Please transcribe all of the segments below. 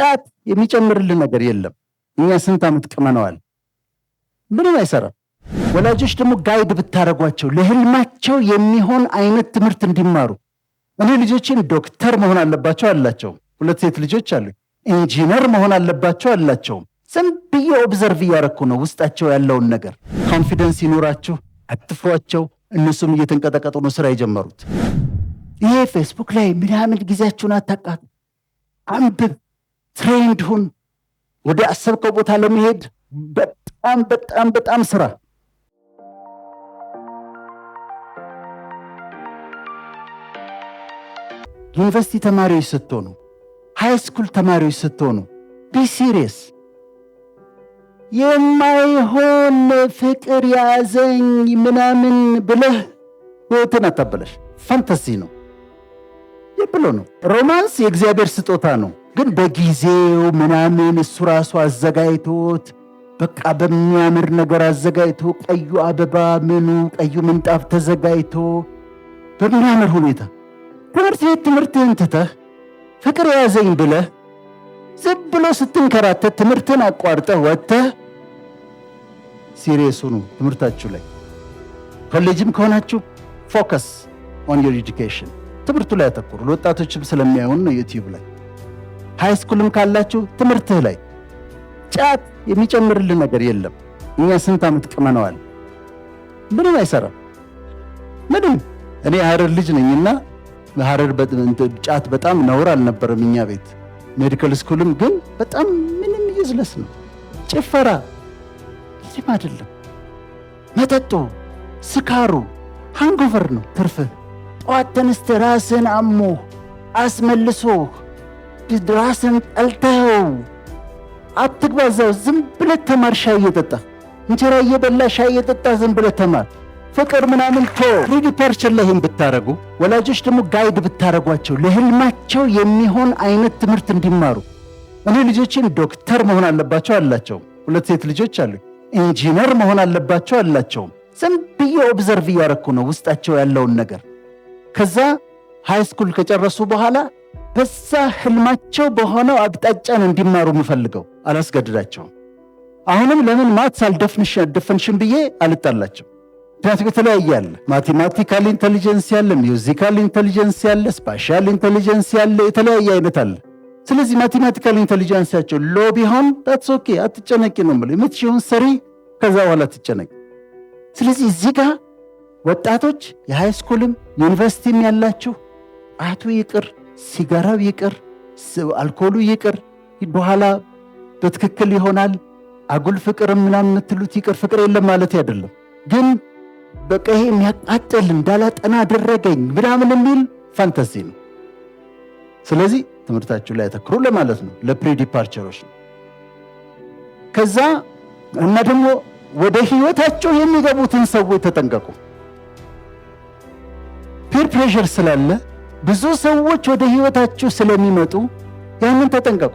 ጫት የሚጨምርልን ነገር የለም። እኛ ስንት ዓመት ቅመነዋል፣ ምንም አይሰራም። ወላጆች ደግሞ ጋይድ ብታረጓቸው ለህልማቸው የሚሆን አይነት ትምህርት እንዲማሩ። እኔ ልጆችን ዶክተር መሆን አለባቸው አላቸው። 2 ሴት ልጆች አሉ። ኢንጂነር መሆን አለባቸው አላቸው። ዝም ብዬ ኦብዘርቭ እያረኩ ነው ውስጣቸው ያለውን ነገር። ኮንፊደንስ ይኖራችሁ፣ አትፍሯቸው። እነሱም እየተንቀጠቀጡ ነው ስራ የጀመሩት። ይሄ ፌስቡክ ላይ ምናምን ጊዜያችሁን አታቃጥ። አንብብ፣ ትሬንድ ሁን። ወደ አሰብከው ቦታ ለመሄድ በጣም በጣም በጣም ስራ። ዩኒቨርሲቲ ተማሪዎች ስትሆኑ፣ ሃይ ስኩል ተማሪዎች ስትሆኑ ቢ ሲሪየስ። የማይሆን ፍቅር ያዘኝ ምናምን ብለህ ህይወትን አታበላሽ። ፋንታሲ ነው የብሎ ነው። ሮማንስ የእግዚአብሔር ስጦታ ነው፣ ግን በጊዜው ምናምን እሱ ራሱ አዘጋጅቶት በቃ በሚያምር ነገር አዘጋጅቶ ቀዩ አበባ ምኑ ቀዩ ምንጣፍ ተዘጋጅቶ በሚያምር ሁኔታ ትምህርት ቤት ትምህርትህን ትተህ ፍቅር ያዘኝ ብለህ ዝም ብሎ ስትንከራተት ትምህርትን አቋርጠህ ወጥተህ ሲሪየስ ሁኑ ትምህርታችሁ ላይ። ኮሌጅም ከሆናችሁ ፎከስ ኦን ዮር ኤጁኬሽን፣ ትምህርቱ ላይ አተኩሩ። ለወጣቶችም ስለሚያዩን ነው ዩቲዩብ ላይ። ሃይ ስኩልም ካላችሁ ትምህርትህ ላይ። ጫት የሚጨምርልን ነገር የለም። እኛ ስንት ዓመት ቅመነዋል፣ ምንም አይሰራም። ምንም። እኔ ሀረር ልጅ ነኝና ሀረር ጫት በጣም ነውር አልነበረም እኛ ቤት። ሜዲካል ስኩልም ግን በጣም ምንም ይዝለስ ነው። ጭፈራ ይህም አይደለም። መጠጡ፣ ስካሩ ሃንጎቨር ነው ትርፍህ። ጠዋት ተነስተህ ራስን አሞ አስመልሶ ራስን ጠልተኸው አትግባዛው። ዝም ብለህ ተማር። ሻይ እየጠጣ እንጀራ እየበላ ሻይ እየጠጣ ዝም ብለህ ተማር። ፍቅር ምናምን ፕሪዲፐርቸር ላይ ብታረጉ፣ ወላጆች ደግሞ ጋይድ ብታረጓቸው ለህልማቸው የሚሆን አይነት ትምህርት እንዲማሩ። እኔ ልጆችን ዶክተር መሆን አለባቸው አላቸው። 2 ሴት ልጆች አሉ። ኢንጂነር መሆን አለባቸው አላቸው። ዝም ብዬ ኦብዘርቭ እያረኩ ነው ውስጣቸው ያለውን ነገር። ከዛ ሃይ ስኩል ከጨረሱ በኋላ በዛ ህልማቸው በሆነው አቅጣጫን እንዲማሩ የምፈልገው፣ አላስገድዳቸውም። አሁንም ለምን ማትስ አልደፈንሽም ብዬ አልጣላቸው። ምክንያቱም የተለያየ ያለ ማቴማቲካል ኢንቴሊጀንስ ያለ፣ ሚውዚካል ኢንቴሊጀንስ ያለ፣ ስፓሻል ኢንቴሊጀንስ ያለ፣ የተለያየ አይነት አለ። ስለዚህ ማቴማቲካል ኢንቴሊጀንሳቸው ሎ ቢሆን ታትስ ኦኬ፣ አትጨነቂ ነው የምለው። የምትችይውን ሰሪ፣ ከዛ በኋላ አትጨነቂ። ስለዚህ እዚህ ጋር ወጣቶች የሃይ ስኩልም ዩኒቨርሲቲም ያላችሁ ጫቱ ይቅር፣ ሲጋራው ይቅር፣ አልኮሉ ይቅር። በኋላ በትክክል ይሆናል። አጉል ፍቅር ምናምን የምትሉት ይቅር። ፍቅር የለም ማለት አይደለም፣ ግን በቃ ይሄ የሚያቃጥል እንዳላጠና አደረገኝ ምናምን የሚል ፋንታሲ ነው። ስለዚህ ትምህርታችሁ ላይ አተኩሩ ለማለት ነው። ለፕሪ ዲፓርቸሮች ነው። ከዛ እና ደግሞ ወደ ህይወታቸው የሚገቡትን ሰዎች ተጠንቀቁ። ፒር ፕሬሸር ስላለ ብዙ ሰዎች ወደ ህይወታችሁ ስለሚመጡ ያንን ተጠንቀቁ።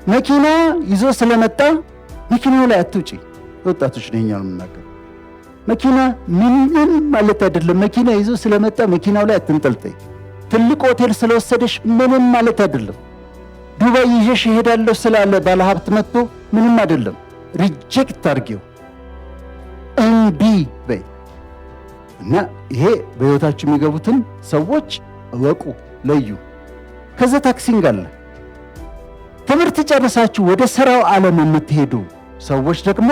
መኪና ይዞ ስለመጣ መኪናው ላይ አትውጪ። ወጣቶች ነኝ ነው የምናገረው። መኪና ምንም ማለት አይደለም። መኪና ይዞ ስለመጣ መኪናው ላይ አትንጠልጠይ። ትልቅ ሆቴል ስለወሰደሽ ምንም ማለት አይደለም። ዱባይ ይዤሽ እሄዳለሁ ስላለ ባለሀብት መጥቶ ምንም አይደለም። ሪጀክት አድርጊው፣ እምቢ በይ። እና ይሄ በህይወታችሁ የሚገቡትን ሰዎች እወቁ፣ ለዩ። ከዛ ታክሲንግ አለ። ትምህርት ጨርሳችሁ ወደ ስራው ዓለም የምትሄዱ ሰዎች ደግሞ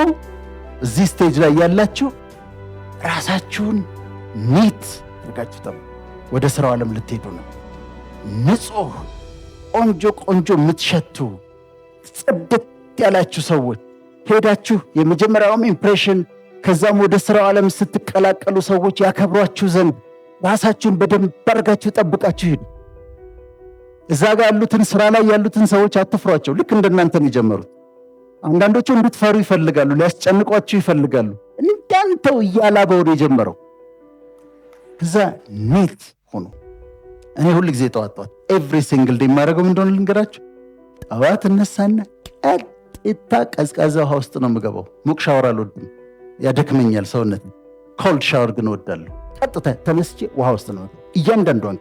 እዚህ ስቴጅ ላይ ያላችሁ ራሳችሁን ኒት አድርጋችሁ ጠብቁ። ወደ ስራው ዓለም ልትሄዱ ነው። ንጹህ ቆንጆ ቆንጆ የምትሸቱ ጽድት ያላችሁ ሰዎች ሄዳችሁ የመጀመሪያውም ኢምፕሬሽን፣ ከዛም ወደ ስራው ዓለም ስትቀላቀሉ ሰዎች ያከብሯችሁ ዘንድ ራሳችሁን በደንብ አድርጋችሁ ጠብቃችሁ ሂዱ። እዛ ጋር ያሉትን ስራ ላይ ያሉትን ሰዎች አትፍሯቸው። ልክ እንደናንተ ነው የጀመሩት። አንዳንዶቹ እንድትፈሩ ይፈልጋሉ፣ ሊያስጨንቋችሁ ይፈልጋሉ። እንዳንተው እያላበው ነው የጀመረው። እዛ ኒት ሆኖ እኔ ሁሉ ጊዜ ጠዋት ኤቭሪ ሲንግል ዴይ የማደርገው ምን እንደሆነ ልንገራችሁ። ጠዋት እነሳና ቀጥታ ቀዝቃዛ ውሃ ውስጥ ነው የምገባው። ሙቅ ሻወር አልወድም፣ ያደክመኛል ሰውነት። ኮልድ ሻወር ግን እወዳለሁ። ቀጥታ ተነስቼ ውሃ ውስጥ ነው እያንዳንዷን።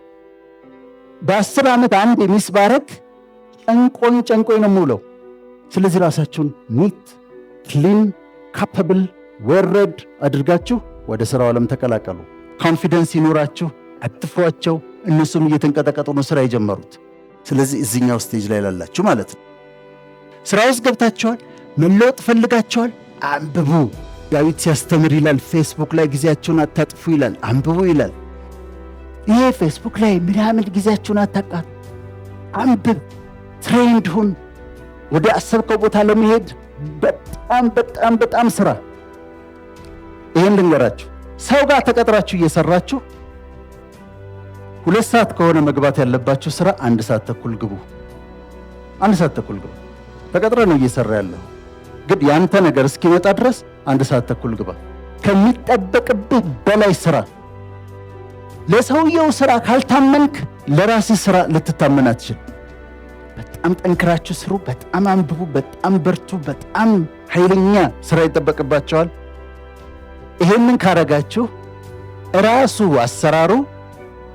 በ10 ዓመት አንድ ሚስ ባረግ ጨንቆኝ ነው የምውለው። ስለዚህ ራሳችሁን ኒት ክሊን ካፓብል ዌል-ሬድ አድርጋችሁ ወደ ስራው ዓለም ተቀላቀሉ። ኮንፊደንስ ይኖራችሁ፣ አትፍሯቸው። እነሱም እየተንቀጠቀጡ ነው ስራ የጀመሩት። ስለዚህ እዚህኛው ስቴጅ ላይ ላላችሁ ማለት ነው። ስራ ውስጥ ገብታችኋል፣ መለወጥ ፈልጋችኋል፣ አንብቡ። ዳዊት ሲያስተምር ይላል ፌስቡክ ላይ ጊዜያችሁን አታጥፉ ይላል፣ አንብቡ ይላል። ይሄ ፌስቡክ ላይ ምናምን ጊዜያችሁን አታቃጥሉ፣ አንብብ፣ ትሬንድ ሁን። ወደ አሰብከው ቦታ ለመሄድ በጣም ስራ። ይሄን ልንገራችሁ፣ ሰው ጋር ተቀጥራችሁ እየሰራችሁ 2 ሰዓት ከሆነ መግባት ያለባችሁ ስራ 1 ሰዓት ተኩል ግቡ። 1 ሰዓት ተኩል ግቡ። ተቀጥረ ነው እየሰራ ያለው፣ ግን ያንተ ነገር እስኪመጣ ድረስ 1 ሰዓት ተኩል ግባ። ከሚጠበቅብህ በላይ ስራ። ለሰውየው ስራ ካልታመንክ ለራስህ ስራ ልትታመን አትችልም። በጣም ጠንክራችሁ ስሩ፣ በጣም አንብቡ፣ በጣም በርቱ፣ በጣም ኃይለኛ ስራ ይጠበቅባቸዋል። ይሄንን ካረጋችሁ ራሱ አሰራሩ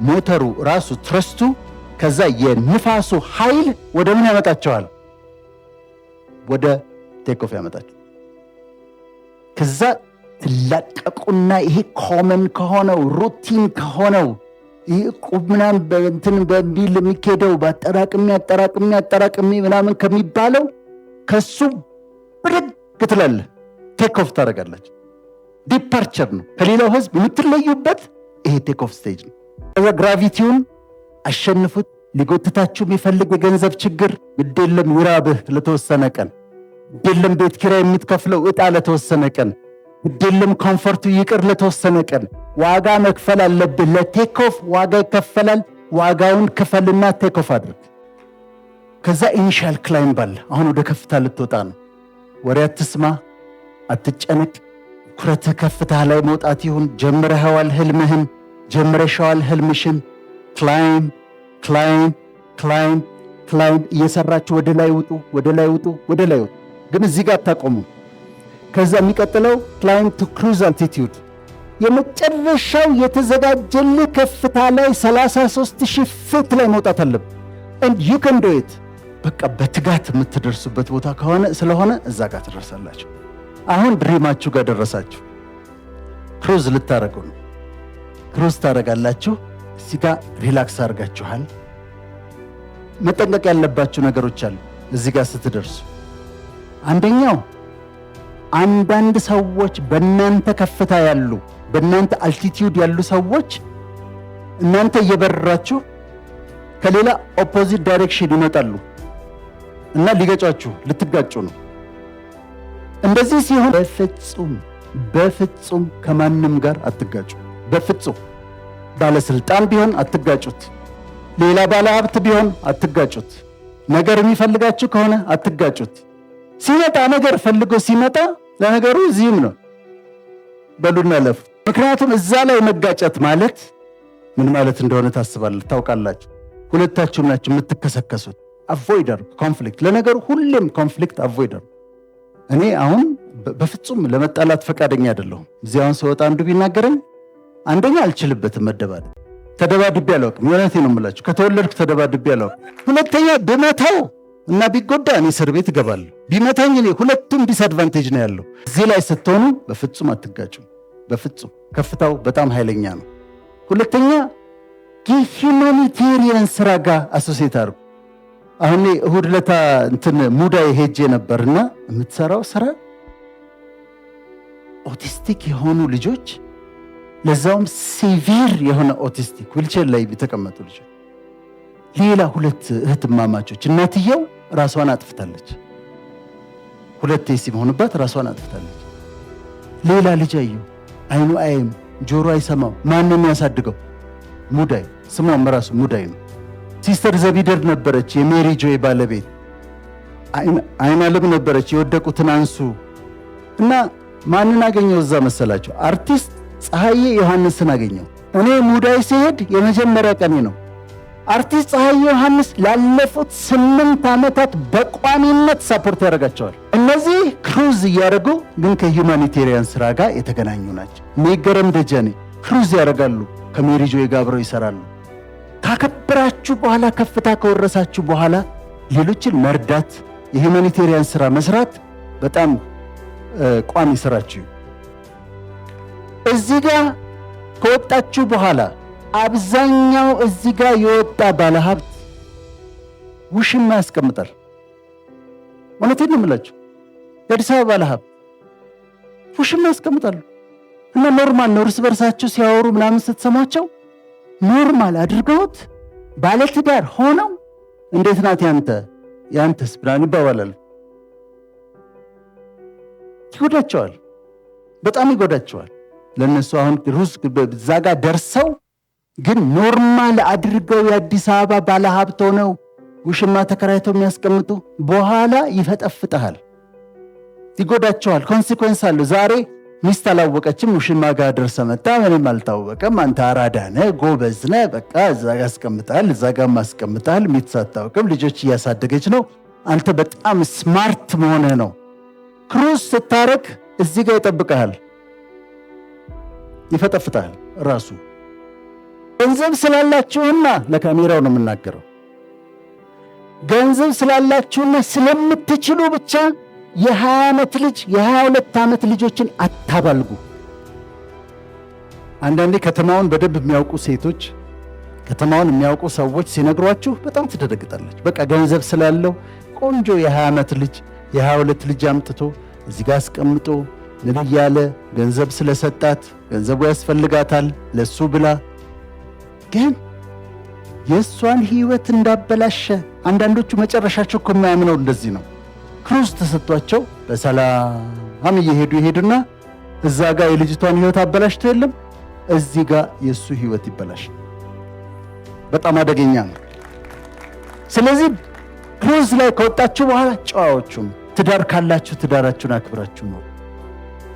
ሞተሩ ራሱ ትረስቱ ከዛ የንፋሱ ኃይል ወደ ምን ያመጣቸዋል? ወደ ቴክኦፍ ያመጣቸው። ከዛ ትላቀቁና ይሄ ኮመን ከሆነው ሩቲን ከሆነው ይህ ቁምናም በእንትን በሚል የሚኬደው በአጠራቅሚ ምናምን ከሚባለው ከሱ ብድግ ትላለህ። ቴክኦፍ ታደርጋላችሁ። ዲፓርቸር ነው። ከሌላው ህዝብ የምትለዩበት ይሄ ቴክኦፍ ስቴጅ ነው። ከዛ ግራቪቲውን አሸንፉት። ሊጎትታችሁ የሚፈልግ የገንዘብ ችግር ግድ የለም፣ ይራብህ ለተወሰነ ቀን። ግድ የለም ቤት ኪራይ የምትከፍለው ዕጣ ለተወሰነ ቀን። ግድ የለም ኮምፎርቱ ይቅር ለተወሰነ ቀን። ዋጋ መክፈል አለብህ። ለቴክኦፍ ዋጋ ይከፈላል። ዋጋውን ክፈልና ቴክኦፍ አድርግ። ከዛ ኢኒሻል ክላይምብ አለ። አሁን ወደ ከፍታ ልትወጣ ነው። ወሬ አትስማ፣ አትጨነቅ። ኩረትህ ከፍታ ላይ መውጣት ይሁን። ጀምረኸዋል ህልምህን፣ ጀምረሻዋል ህልምሽን። ክላይም እየሰራችሁ ወደ ላይ ውጡ። ግን እዚህ ጋር አታቆሙ። ከዛ የሚቀጥለው ክላይም ቱ ክሩዝ አልቲቲዩድ፣ የመጨረሻው የተዘጋጀልህ ከፍታ ላይ 33,000 ፊት ላይ መውጣት አለብህ። and you can do it። በቃ በትጋት የምትደርሱበት ቦታ ስለሆነ እዛ ጋር ትደርሳላችሁ። አሁን ድሪማችሁ ጋር ደረሳችሁ። ክሩዝ ልታረጉ ነው። ክሩዝ ታረጋላችሁ። እዚህ ጋር ሪላክስ አድርጋችኋል። መጠንቀቅ ያለባችሁ ነገሮች አሉ እዚህ ጋር ስትደርሱ። አንደኛው አንዳንድ ሰዎች በእናንተ ከፍታ ያሉ በእናንተ አልቲቲዩድ ያሉ ሰዎች እናንተ እየበረራችሁ ከሌላ ኦፖዚት ዳይሬክሽን ይመጣሉ እና ሊገጫችሁ ልትጋጩ ነው። እንደዚህ ሲሆን በፍጹም ከማንም ጋር አትጋጩ። በፍጹም ባለስልጣን ቢሆን አትጋጩት። ሌላ ባለ ሀብት ቢሆን አትጋጩት። ነገር የሚፈልጋችሁ ከሆነ አትጋጩት። ሲመጣ ነገር ፈልጎ ሲመጣ ለነገሩ እዚህም ነው በሉና ለፉ። ምክንያቱም እዛ ላይ መጋጨት ማለት ምን ማለት እንደሆነ ታውቃላችሁ። ሁለታችሁም ናችሁ የምትከሰከሱት። አቮይደር ኮንፍሊክት። ለነገሩ ሁሌም ኮንፍሊክት አቮይደር። እኔ አሁን በፍጹም ለመጣላት ፈቃደኛ አይደለሁም። እዚያውን ስወጣ አንዱ ቢናገረኝ አንደኛ አልችልበትም መደባደብ። ተደባድቤ አላውቅም። የእውነቴን ነው የምላችሁ። ከተወለድኩ ተደባድቤ አላውቅም። ሁለተኛ ብመታው እና ቢጎዳ እኔ እስር ቤት እገባለሁ። ቢመታኝ እኔ ሁለቱም ዲስአድቫንቴጅ ነው ያለው። እዚህ ላይ ስትሆኑ በፍጹም አትጋጩም። በፍጹም ከፍታው በጣም ኃይለኛ ነው። ሁለተኛ ከሂውማኒቴሪያን ስራ ጋር አሶሲየት አድርጉ። አሁን እሁድ ለታ ሙዳይ ሄጄ ነበርና የምትሰራው ስራ ኦቲስቲክ የሆኑ ልጆች፣ ለዛውም ሲቪር የሆነ ኦቲስቲክ ዊልቸር ላይ የተቀመጡ ልጆች፣ ሌላ 2 እህትማማቾች። እናትየው ራሷን አጥፍታለች። 2 ሲሆኑባት ራሷን አጥፍታለች። ሌላ ልጅ አየሁ። አይኑ አይም ጆሮ አይሰማው። ማንም ያሳድገው? ሙዳይ። ስሟም ራሱ ሙዳይ ነው። ሲስተር ዘቢደር ነበረች፣ የሜሪ ጆይ ባለቤት። አይን አለም ነበረች፣ የወደቁትን አንሱ እና ማንን አገኘው እዛ መሰላቸው? አርቲስት ፀሐዬ ዮሐንስን አገኘው። እኔ ሙዳይ ሲሄድ የመጀመሪያ ቀኔ ነው። አርቲስት ፀሐዬ ዮሐንስ ላለፉት 8 ዓመታት በቋሚነት ሳፖርት ያደርጋቸዋል። እነዚህ ክሩዝ እያደረጉ ግን ከሂውማኒቴሪያን ስራ ጋር የተገናኙ ናቸው። ሜገረም ደጀኔ ክሩዝ ያደርጋሉ፣ ከሜሪ ጆይ ጋር አብረው ይሰራሉ። ካከበራችሁ በኋላ ከፍታ ከወረሳችሁ በኋላ ሌሎችን መርዳት፣ የሁማኒቴሪያን ስራ መስራት በጣም ቋሚ ስራችሁ። እዚህ ጋር ከወጣችሁ በኋላ አብዛኛው እዚህ ጋር የወጣ ባለሀብት ውሽማ ያስቀምጣል። እውነቴን ነው የምላችሁ። የአዲስ አበባ ባለሀብት ውሽማ ያስቀምጣሉ እና ኖርማል ነው። እርስ በርሳቸው ሲያወሩ ምናምን ስትሰማቸው ኖርማል አድርገውት ባለትዳር ሆነው እንዴት ናት ያንተስ ብላን ይባባላሉ። ይጎዳቸዋል፣ በጣም ይጎዳቸዋል። ለነሱ አሁን ሩስ እዛ ጋር ደርሰው ግን ኖርማል አድርገው የአዲስ አበባ ባለሀብት ሆነው ውሽማ ተከራይተው የሚያስቀምጡ በኋላ ይፈጠፍጣል፣ ይጎዳቸዋል። ኮንሲኩዌንስ አለው። ዛሬ ሚስት አላወቀችም፣ ውሽማ ጋር ደርሰ መጣ፣ ምንም አልታወቀም። አንተ አራዳ ነህ፣ ጎበዝ ነህ፣ በቃ እዛ ጋር አስቀምጣል፣ እዛ ጋር ማስቀምጣል። ሚስት አታውቅም፣ ልጆች እያሳደገች ነው። አንተ በጣም ስማርት መሆንህ ነው። ክሩዝ ስታረግ እዚህ ጋር ይጠብቀሃል፣ ይፈጠፍጣል ራሱ። ገንዘብ ስላላችሁና ለካሜራው ነው የምናገረው፣ ገንዘብ ስላላችሁና ስለምትችሉ ብቻ የ20 ዓመት ልጅ የ22 ዓመት ልጆችን አታባልጉ። አንዳንዴ ከተማውን በደንብ የሚያውቁ ሴቶች፣ ከተማውን የሚያውቁ ሰዎች ሲነግሯችሁ በጣም ትደነግጣለች። በቃ ገንዘብ ስላለው ቆንጆ የ20 ዓመት ልጅ የ22 ልጅ አምጥቶ እዚህ ጋር አስቀምጦ ምን እያለ ገንዘብ ስለሰጣት ገንዘቡ ያስፈልጋታል ለሱ ብላ፣ ግን የእሷን ህይወት እንዳበላሸ አንዳንዶቹ መጨረሻቸው እኮ የማያምነው እንደዚህ ነው። ክሩዝ ተሰጥቷቸው በሰላም ይሄዱና እዛ ጋር የልጅቷን ህይወት አበላሽቶ የለም እዚህ ጋር የእሱ ህይወት ይበላሽ። በጣም አደገኛ ነው። ስለዚህ ክሩዝ ላይ ከወጣችሁ በኋላ ጨዋዎቹም ትዳር ካላችሁ ትዳራችሁን አክብራችሁ ነው።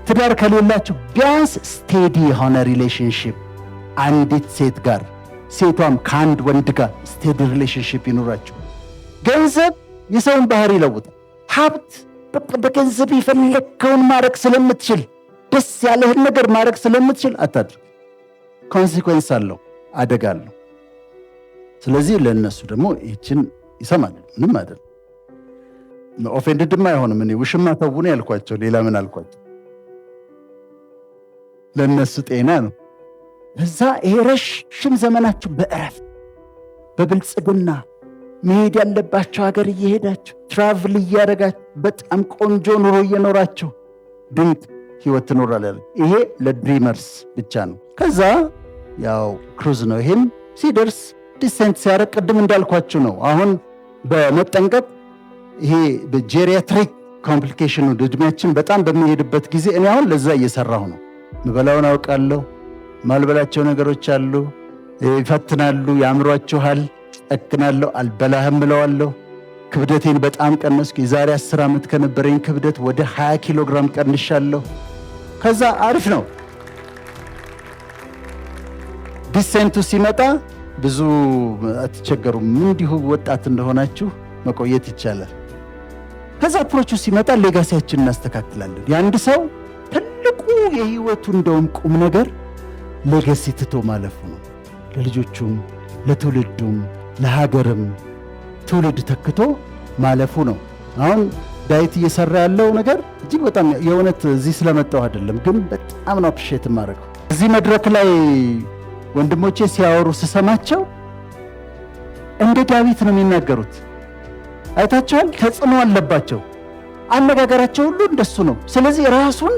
ትዳር ከሌላችሁ ቢያንስ ስቴዲ የሆነ ሪሌሽንሺፕ አንዲት ሴት ጋር፣ ሴቷም ከአንድ ወንድ ጋር ስቴዲ ሪሌሽንሺፕ ይኖራችሁ። ገንዘብ የሰውን ባህሪ ይለውጣል። ሀብት በገንዘብ የፈለግከውን ማድረግ ስለምትችል፣ ደስ ያለህን ነገር ማድረግ ስለምትችል አታድርግ። ኮንሲኩዌንስ አለው፣ አደጋ አለው። ስለዚህ ለእነሱ ደግሞ ይችን ይሰማል፣ ምንም አይደል፣ ኦፌንድድማ አይሆንም። እኔ ውሽማ ተውነ ያልኳቸው ሌላ ምን አልኳቸው? ለእነሱ ጤና ነው። እዛ ይሄ ረዥም ዘመናችሁ በእረፍት በብልጽግና መሄድ ያለባቸው ሀገር እየሄዳችሁ ትራቭል እያደረጋችሁ በጣም ቆንጆ ኑሮ እየኖራችሁ ድንቅ ህይወት ትኖራላችሁ። ይሄ ለድሪመርስ ብቻ ነው። ከዛ ያው ክሩዝ ነው። ይሄም ሲደርስ ዲሴንት ሲያረግ ቅድም እንዳልኳችሁ ነው። አሁን በመጠንቀቅ ይሄ በጄሪያትሪክ ኮምፕሊኬሽኑ እድሜያችን በጣም በሚሄድበት ጊዜ እኔ አሁን ለዛ እየሰራሁ ነው። ምበላውን አውቃለሁ። ማልበላቸው ነገሮች አሉ፣ ይፈትናሉ፣ ያምሯችኋል። ጠግናለሁ፣ አልበላህም እለዋለሁ። ክብደቴን በጣም ቀነስኩ። የዛሬ 10 ዓመት ከነበረኝ ክብደት ወደ 20 ኪሎ ግራም ቀንሻለሁ። ከዛ አሪፍ ነው። ዲሴንቱ ሲመጣ ብዙ አትቸገሩም። እንዲሁ ወጣት እንደሆናችሁ መቆየት ይቻላል። ከዛ አፕሮቹ ሲመጣ ሌጋሲያችን እናስተካክላለን። የአንድ ሰው ትልቁ የህይወቱ እንደውም ቁም ነገር ሌጋሲ ትቶ ማለፉ ነው። ለልጆቹም፣ ለትውልዱም፣ ለሀገርም ትውልድ ተክቶ ማለፉ ነው። አሁን ዳዊት እየሰራ ያለው ነገር እጅግ በጣም የእውነት እዚህ ስለመጣው አይደለም፣ ግን በጣም ነው አፕሪሼት ማድረገው። እዚህ መድረክ ላይ ወንድሞቼ ሲያወሩ ስሰማቸው እንደ ዳዊት ነው የሚናገሩት። አይታቸዋል። ተጽዕኖ አለባቸው። አነጋገራቸው ሁሉ እንደሱ ነው። ስለዚህ ራሱን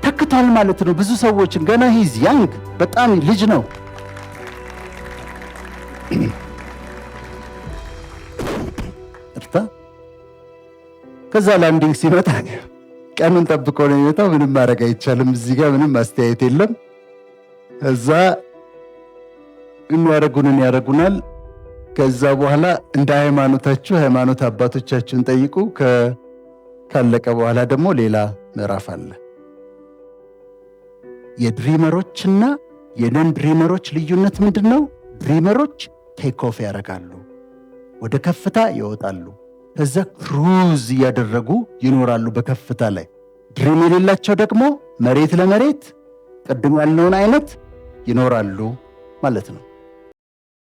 ተክቷል ማለት ነው። ብዙ ሰዎችን ገና ሂዝ ያንግ በጣም ልጅ ነው። እርታ ከዛ ላንዲንግ ሲመጣ ቀኑን ጠብቆ ነው የሚመጣው። ምንም ማድረግ አይቻልም። እዚህ ጋር ምንም አስተያየት የለም። እዛ የሚያደርጉንን ያደርጉናል። ከዛ በኋላ እንደ ሃይማኖታችሁ ሃይማኖት አባቶቻችሁን ጠይቁ። ካለቀ በኋላ ደግሞ ሌላ ምዕራፍ አለ። የድሪመሮችና የነን ድሪመሮች ልዩነት ምንድን ነው? ድሪመሮች ቴክ ኦፍ ያደርጋሉ፣ ወደ ከፍታ ይወጣሉ። ከዛ ክሩዝ እያደረጉ ይኖራሉ በከፍታ ላይ። ድሪም የሌላቸው ደግሞ መሬት ለመሬት ቅድም ያልነውን አይነት ይኖራሉ ማለት ነው።